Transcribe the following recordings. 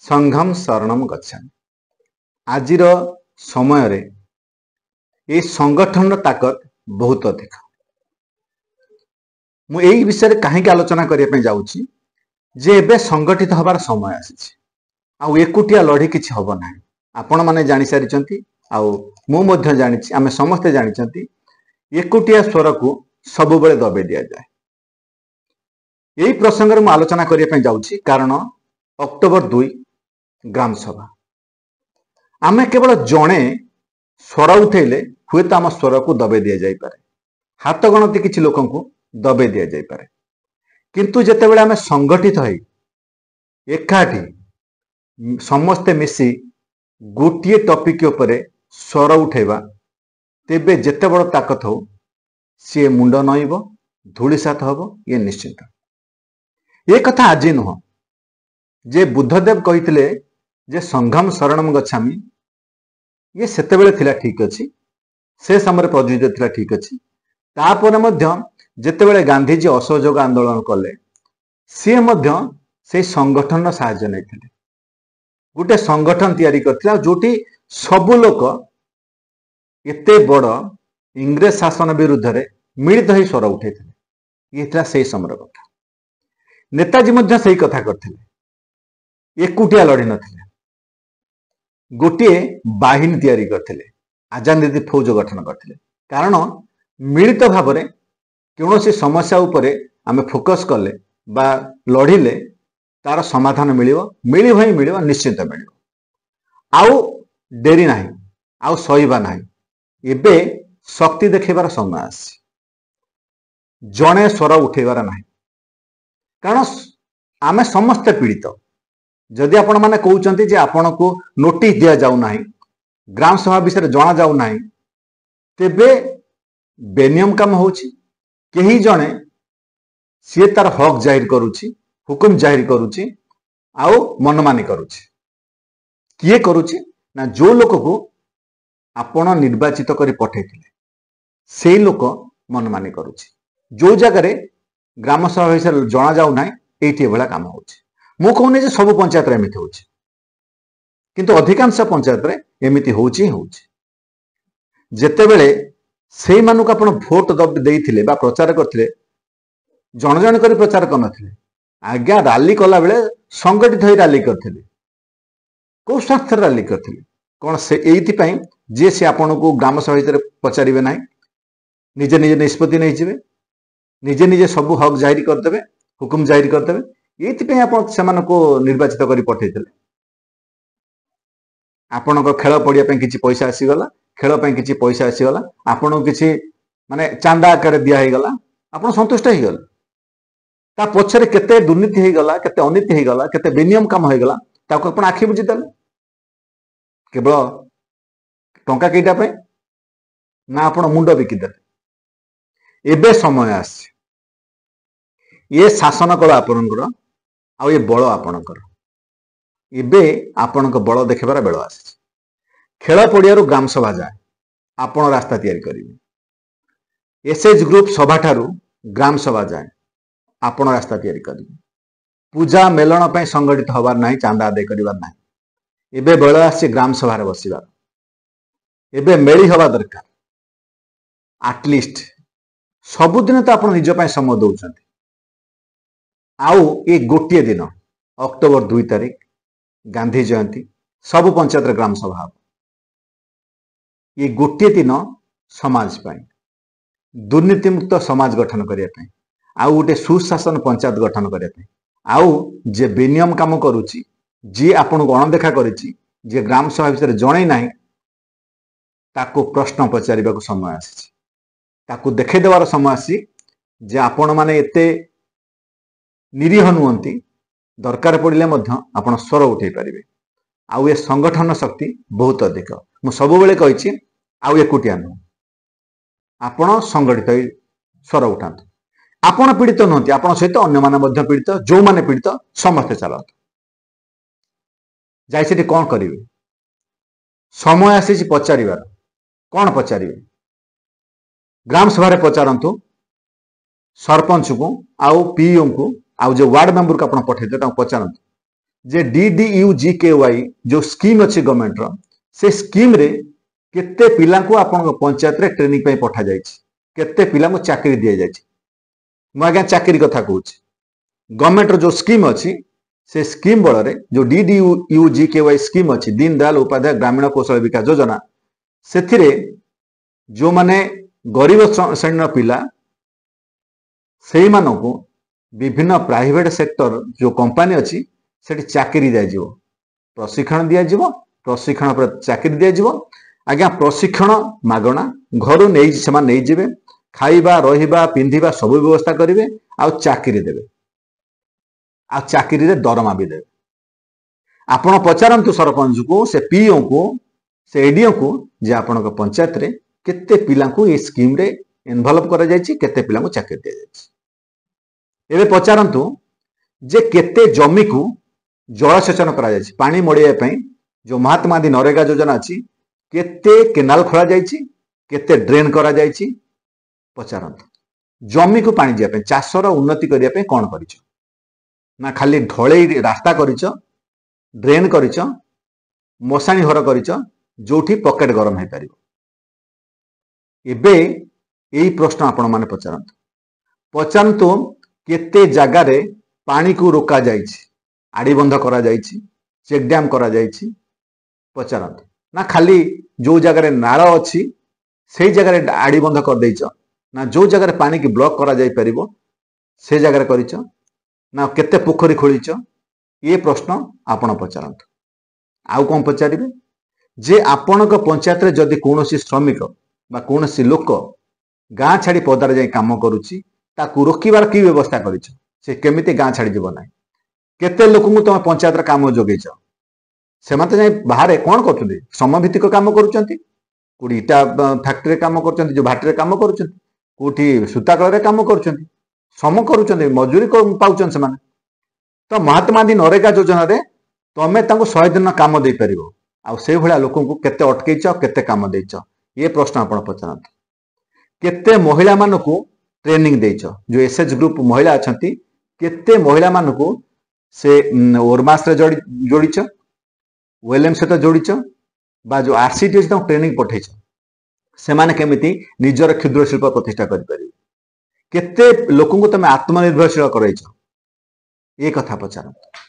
संघम शरणम गच्छामि। आजिर समय रे ये संगठन ताकत बहुत अधिक। मु एई विषय कहीं आलोचना करने जाऊँगी जे एबे संगठित हबार समय आसी आउ एकुटिया लड़ी किछि हब नाही। आपण माने जानि सारिचंती आउ मु मध्य जानिछि, आमे समस्त जानिचंती एकुटिया स्वर को सब बेले दबे दिया जाए। यही प्रसंग में आलोचना करने जाऊँगी कारण अक्टोबर 2 ग्राम सभा आमे केवल जड़े स्वर उठेले हुए तो आम स्वर को दबे दि जाए, हाथ गणती किसी लोक दबे दि जाए, किंतु जेतेबेले आमे संगठित हो एकाठी समस्ते मिसी गोटे टॉपिक उपरे स्वर उठेबा तेबे जेते बड़ ताकत हो सी मुंड नईब धूलिसात हब ये निश्चित। ये कथा आज नुह जे बुद्धदेव कही जे संघम शरणम गच्छामि ये सेतेबेले थिला ठीक अच्छी, से समय प्रयोजित थिला ठीक अच्छी। तापर मध्य जेतेबेले गांधीजी असहयोग आंदोलन कले सी मध्य से संगठन साहाय्य नहीं, गोटे संगठन तैयारी करथिला जोटी सबु लोक एते बड़ इंग्रेज शासन विरुद्ध रे मिलित हो स्वर उठे। ये था से समय कथा। नेताजी मध्य सही कथा करथिले, एकुटिया लड़ी नथिले, गोटे बाहिनी तैयारी करथिले, आजाद हिंद फौज गठन करथिले। कारण मिलित भाव में कौन समस्या उपरे आमे फोकस कले बा लड़िले तार समाधान मिलिव ही मिलिव, निश्चिंत मिलिव। आउ डेरी नाही, आउ सहीबा नाही। एबे शक्ति देखेबार समय आसी, जड़े स्वर उठेबार नाही। कारण आमे समस्त पीड़ित। जदि आपण माने कहउचंती जे आपण को नोटिस दिया जाऊ नाही, ग्राम सभा विषय जना जाऊ नाही, तेबे बेनियम काम होची। केही जणे सी तार हक जाहिर करुची, हुकुम जाहिर करुची, आउ मनमानी करुची। किए करुची ना जो लोक को आपण निर्वाचित करी पठेथिले सेही लोक मनमानी करुची। जो जगह ग्राम सभा विषय जना जाऊ नाही एठी एभला काम होची। मु कहूनी जे सब पंचायत रे एमिति होची, किंतु अधिकांश पंचायत रे एमिति होची होची। जेतेबेले सेही मानुक आपण भोट देइथिले बा प्रचार करथिले, जण जण करी प्रचार करनथिले, आज्ञा रैली कला बेले संगठित होई रैली करथिले। को स्वार्थ रैली करथिले कोन से एइथि पई जे से आपण को ग्राम सभा भीतर पचारिबे नाही, निजे निजे निष्पत्ति नहीं जिवे, निजे निजे सब हक जाहिर कर देबे, हुकुम जाहिर कर देबे। एइथि पई आपण समान को निर्वाचित करी पठेइथिले। आपण को खेल पड़िया पई किछि पैसा आसी गला, खेल पई किछि पैसा आसी गला, आपण को किछि माने चांदा आकार दिया हे गला, आपण संतुष्ट हे गला। ता पछरे केते दुर्नीति हे गला, केते अनीति हे गला, केते बेनियम काम हे गला, ताको आपण आखि बुझी देले। केवल टंका केटा पे ना आपण मुंड बिकी देले। एबे समय आसी, ये शासन कला आपणकर आ ये बल आपणकर। एबे आपणक बल देखबार बेल आसी। खेल पड़िया ग्राम सभा जाए आपण रास्ता तैयारी करेंगे। एसएच ग्रुप सभा ठारू ग्राम सभा जाए आपण रास्ता तैयारी करेंगे। पूजा मेलन पे संगठित हबार नहीं, चांदा आदाय करिवार नहीं। एबे बेल आसी ग्राम सभा रे बसिबार। एबे मेली हवा दरकार। एटलिस्ट सबुदिन तो आपण निज पे समय दउछंती, आउ ये गोटे दिन अक्टोबर 2 तारिख गांधी जयंती सब पंचायत ग्राम सभा। ये गोटे दिन समाज पाई दुर्नीति मुक्त समाज गठन करने, आउ गोटे सुशासन पंचायत गठन करने, आउ जे बेनियम काम करुची, जी आपन को अणदेखा करिची, जे ग्राम सभा विषय जणे नाही, ताको प्रश्न पचारिबा समय आसी, ताको देखे देवार समय आसी जे आपण माने एते निरीह नुहंती, दरकार पड़िले मध्य आपण स्वर उठे पारिबे। आउ ये संगठन शक्ति बहुत अधिक। मु सब बेले कहिछि आउ एकुटिया नु, आपण संगठित होई स्वर उठांतु। आपण पीड़ित नुहंती, आपण सहित अन्य माने मध्य पीड़ित, जो माने पीड़ित समस्त चलत जाई सेठी कोन करिवे। समय आसी पचारिबार, कोन पचारिवे? ग्राम सभा रे पचारंतु सरपंच को, आउ पीओ को, आउ जो वार्ड मेंबर को आपण पठेते ता पचारंतु जे DDU-GKY जो स्कीम अच्छी गवर्नमेंट रो से स्कीम रे केते पिला को आपण पंचायत रे ट्रेनिंग पे पठा जाय छी केते पिला को चाकरी दिया जाय छी म आगे चाकरी कथा कहूँ गवर्नमेंट रो जो स्कीम अच्छी से स्कीम बल रे जो DDU-GKY स्कीम अच्छी दीन दयाल उपाध्याय ग्रामीण कौशल विकास योजना से जो माने गरीब श्रेणी पिला से मानू विभिन्न प्राइवेट सेक्टर जो कंपनी अच्छी से चाकरी दिज्व प्रशिक्षण दिज्व प्रशिक्षण पर चाकरी दिज्व आज्ञा प्रशिक्षण मागणा घर नहीं जीवे खाइबा रहिबा पिंधिबा सब व्यवस्था करेंगे आउ चाकरी देवे आ चाकरी रे दरमा भी देवे आपण पचारंतु सरपंच को से पीओ को से एडीओ को जे आपण पंचायत रे केते पिला को ये स्कीम रे इन्वॉल्व करा जायछि केते पिला को चाकरी दिया जायछि एबे पचारंतु जे केते जमी को जलसेचन करा जायछि पानी मड़िया पई जो महात्मा गांधी नरेगा योजना अछि केते केनाल खोला जायछि केते ड्रेन करा जायछि पचारंतु जमी को पानी दिया पई चाषर उन्नति करिया पई कोन करिछ ना खाली ढळेई रास्ता करिछ ड्रेन करिछ मशाणी घर करिछ जोठी पॉकेट गरम है पारिबो एबे एई प्रश्न आपण माने पचारंतु केते जगह रे पानी को रोका जायछि आड़ी बंध करा जायछि चेक डैम करा जायछि पचारंतु ना खाली जो जगह रे नाळ अछि सेई जगह रे आड़ी बंध कर दैछ ना जो जगह रे पानी की ब्लॉक करा जाय परिबो से जगह रे करिछ ना केते पोखरी खोलिछ ये प्रश्न आपण पचारंतु आउ कोन पचारिबे जे आपणक पंचायत रे जदि कोनोसी श्रमिक बा कोनोसी लोक गाँ छाड़ी पदार जाई काम करूची ताकू रोकिबार की व्यवस्था करिछ से केमिति गाँ छाड़ी जीव ना केते लोक को तुम पंचायत रे काम जोगेछ से मते जाई बाहर कोन करछथि समभित्तिक काम करूचंती कोडी इटा फैक्ट्री काम करूचंती जो भाटी रे काम करूचंती कोठी सूताकल रे काम करूचंती सम करूचंती मजूरी पाउचन से माने तो महात्मा गांधी नरेगा योजना रे तमे तांको 100 दिन काम दे परिबो आ से भला लोकन को केते अटकेछ केते काम देछ ये प्रश्न आपण पचारंत केते महिला मान को ट्रेनिंग देछ जो एसएच ग्रुप महिला अछंती केते महिला मान को से ओरमास रे जोड़ीछ वेलएम से तो जोड़ीछ बा जो आरसीटी से ट्रेनिंग पठेछ से माने केमिति निजर क्षुद्र शिल्प प्रतिष्ठा करि परिबे केते लोकन को तमे आत्मनिर्भरशील करैछ ये कथा पचारंत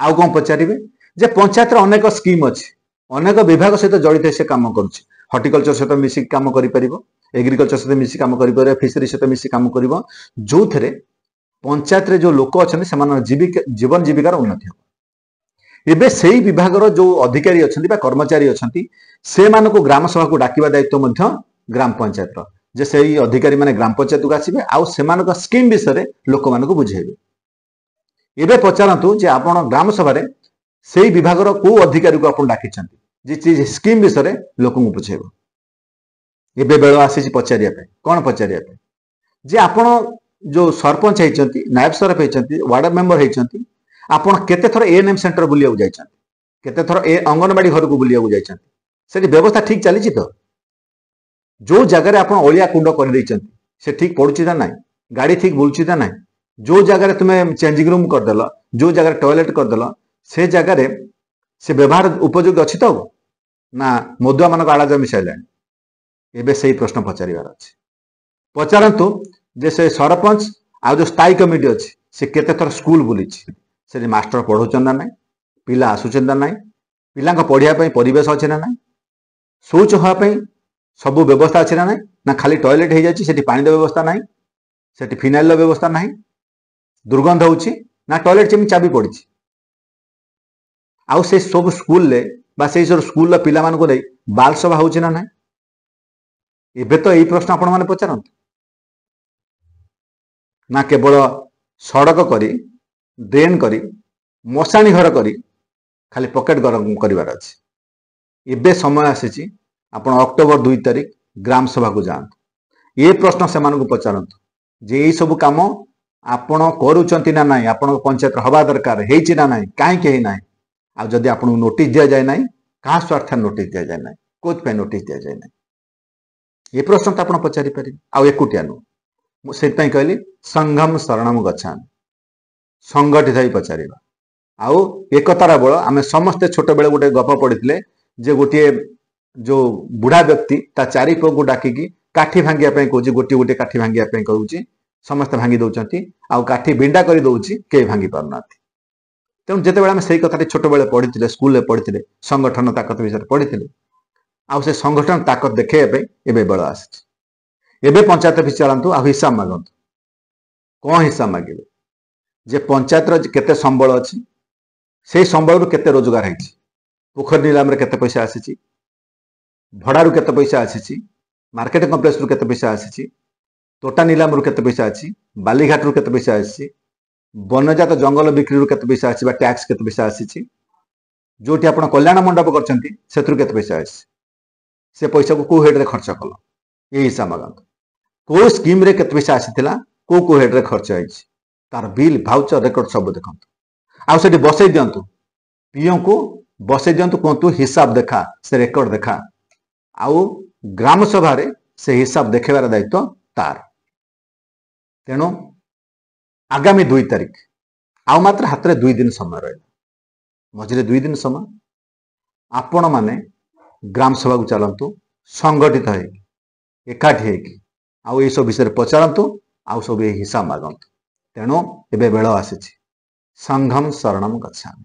आउ कोन पचारिबे जे पंचायत रे अनेक स्कीम अछि अनेक विभाग सहित जड़ित से काम करुछि हॉर्टिकल्चर सहित मिसी काम करि परिबो एग्रीकल्चर सहित मिसी काम करि परिबो फिशरी सहित मिसी काम करिवो जो थरे पंचायत रे जो लोक अछन समान जीवन जीविकार उन्नति हो एबे सेही विभाग रो जो अधिकारी अछंती बा कर्मचारी अछंती से मानको ग्राम सभा को डाकिबा दायित्व मध्य ग्राम पंचायत रो जे सेही अधिकारी माने ग्राम पंचायत को आसीबे आ सेमानको स्कीम विषय रे लोक मानको बुझेबे एबे पचारंतु जे आपण ग्राम सभा रे सेही विभाग रो को अधिकारी को आपण डाकिछंती जे स्कीम विषय रे लोक को बुझेबो एबे बेळ आसी पचारिया पे कोन पचारिया पे जे आपण जो सरपंच हेचंती नायब सरपंच हेचंती वार्ड मेंबर हेचंती आपण केते थर एएनएम सेंटर बुलिया जायछंती केते थर ए अंगनवाड़ी घर को बुलिया जायछंती सेठी व्यवस्था ठीक चली तो जो जगह रे आपण ओलिया कुंड कर दैछंती से ठीक पडुची ना नाही गाड़ी ठीक बुलची ना नाही जो जगह रे तुमे चेंजिंग रूम कर देलो जो जगह टॉयलेट कर देलो से जगह रे से व्यवहार उपयोगी अछि तो ना मधुआ मान आड़ा जमी साइलानी एबे सही प्रश्न पचारिबार अछि पचारंतु जे से सरपंच आ जो स्थायी कमिटी अछि से केते थर स्कूल बुलिछि से मास्टर पढ़ौचन ना नाही पिला आसुचन ना नाही पिला को पढ़िया पई परिवेश अछि ना नाही शौच होआ पई सब व्यवस्था अछि ना नाही ना खाली टॉयलेट हे जाछि सेठी पानी व्यवस्था नाही सेठी फिनाइल व्यवस्था नाही दुर्गंध होछि ना टॉयलेट चेमी चाबी पड़िछि आउ से सब स्कूल ले बा से सब स्कूल पिला मान को दे बाल सभा होछि ना नाही एबे तो एई प्रश्न आपण माने पचारंत ना केवल सड़क करी ड्रेन करी मशाणी घर करी खाली पॉकेट गरम करिवार अछि एबे समय आसीछि आपण अक्टोबर 2 तारिख ग्राम सभा को जांत ये प्रश्न से मानक पचारंत जे एई सब काम आपण करूचंती ना नाही आपण पंचायत हवा दरकार हेछि ना नाही काहे के नाही आ जदि आपण नोटिस दिया जाय नाही कहा स्वार्थ नोटिस दिया जाय नाही कोथ पे नोटिस दिया जाय नाही ये प्रश्न तो आपण पचारि पारि आ एकुटिया नु मु सेत पई कहली संघम शरणम गच्छामि संगठित होई पचारिबा आउ एकतार बल आम समस्ते छोट बेले गोटे गप पढ़ी जे गोटे जो बुढ़ा व्यक्ति ता चारि पुଅ को डाकिकी काठी भांगिया कहूँ गोटे गोटे काठी भांगिया कहूँ समस्ते भांगी दौरान आउ काठी बिंडा कर दौर के भांगी पारना तेणु जिते आम से कथा छोट बेले पढ़ी स्कूल पढ़ी संगठन ताकत विषय पढ़ी आउ से संगठन ताकत देखा बेल आसी पंचायत ऑफिस चलातु आ हिसाब मागतु कौन हिसाब मागे जे पंचायत केते संबल अच्छी से संबल केते रोजगार है पोखरी नीलाम केते पैसा आसी भड़ारू केते पैसा आसी मार्केट कम्प्लेक्स रु केते पैसा आसी तोटा नीलाम रु केते पैसा आसी बालीघाट रु केते पैसा आसी वनजात जंगल बिक्री रु केते पैसा आसी टैक्स केते पैसा आसी जोटी आपण कल्याण मंडप करछंती सेथुरु केते पैसा आसी से पैसा को हेड रे खर्च कल ये हिसाब मागत को स्कीम रे केते पैसा आसीथिला को हेड रे खर्च आइछि तार बिल भाउचर रेकर्ड सब देखंतु आउ सेठी बसई दियंतु पीओ को बसई दियंतु कहतु हिसाब देखा से रेकर्ड देखा आउ ग्राम सभा रे से हिसाब देखेबार दायित्व तार तेणु आगामी 2 तारिख आउ मात्र हाथ में 2 दिन समय रहा मझे 2 दिन समय आपण माने ग्राम सभा को चलतु संगठित है एकाठी है आउ ये सब विषय पचारतु आउ सब हिसाब मागतु तेणु एबे बेल आसी संघम शरणम गच्छामि।